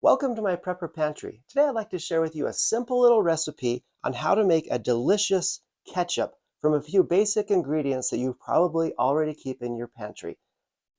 Welcome to my Prepper Pantry. Today I'd like to share with you a simple little recipe on how to make a delicious ketchup from a few basic ingredients that you probably already keep in your pantry.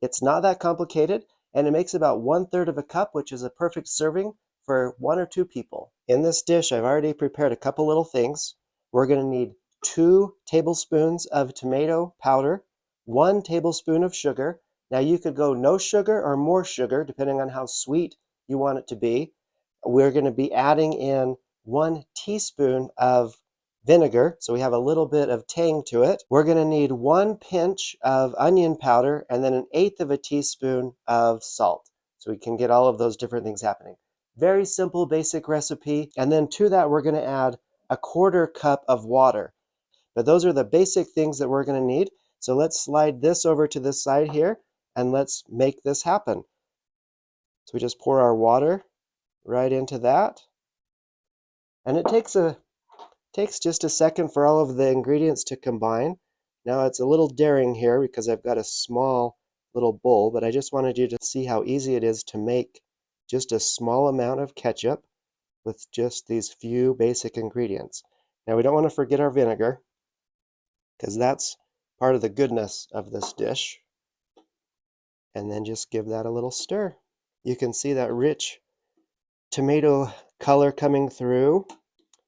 It's not that complicated, and it makes about 1/3 of a cup, which is a perfect serving for 1 or 2 people. In this dish, I've already prepared a couple little things. We're going to need 2 tablespoons of tomato powder, 1 tablespoon of sugar. Now you could go no sugar or more sugar, depending on how sweet you want it to be. We're going to be adding in 1 teaspoon of vinegar, so we have a little bit of tang to it. We're going to need 1 pinch of onion powder and then 1/8 of a teaspoon of salt, so we can get all of those different things happening. Very simple, basic recipe. And then to that, we're going to add 1/4 cup of water. But those are the basic things that we're going to need. So let's slide this over to this side here and let's make this happen. So we just pour our water right into that. And it takes just a second for all of the ingredients to combine. Now it's a little daring here because I've got a small little bowl, but I just wanted you to see how easy it is to make just a small amount of ketchup with just these few basic ingredients. Now we don't want to forget our vinegar because that's part of the goodness of this dish. And then just give that a little stir. You can see that rich tomato color coming through.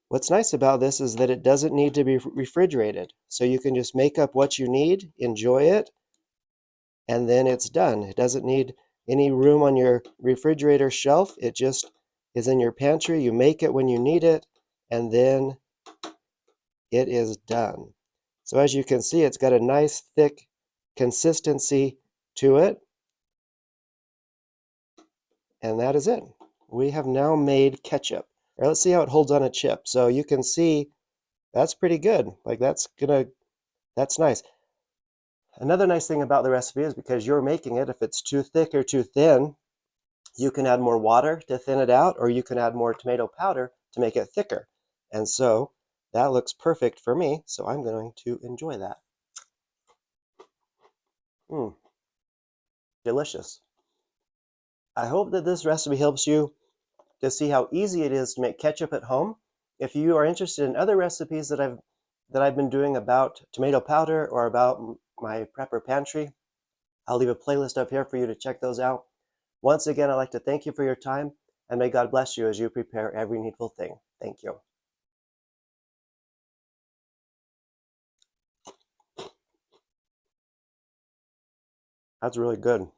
What's nice about this is that it doesn't need to be refrigerated. So you can just make up what you need, enjoy it, and then it's done. It doesn't need any room on your refrigerator shelf. It just is in your pantry. You make it when you need it, and then it is done. So as you can see, it's got a nice thick consistency to it. And that is it. We have now made ketchup. All right, let's see how it holds on a chip. So you can see that's pretty good. Like that's nice. Another nice thing about the recipe is because you're making it, if it's too thick or too thin, you can add more water to thin it out, or you can add more tomato powder to make it thicker. And so that looks perfect for me, so I'm going to enjoy that. Delicious. I hope that this recipe helps you to see how easy it is to make ketchup at home. If you are interested in other recipes that I've been doing about tomato powder or about my Prepper Pantry, I'll leave a playlist up here for you to check those out. Once again, I'd like to thank you for your time, and may God bless you as you prepare every needful thing. Thank you. That's really good.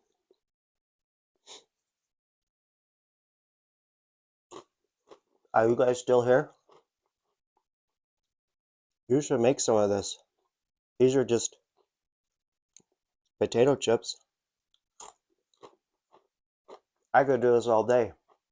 Are you guys still here? You should make some of this. These are just potato chips. I could do this all day.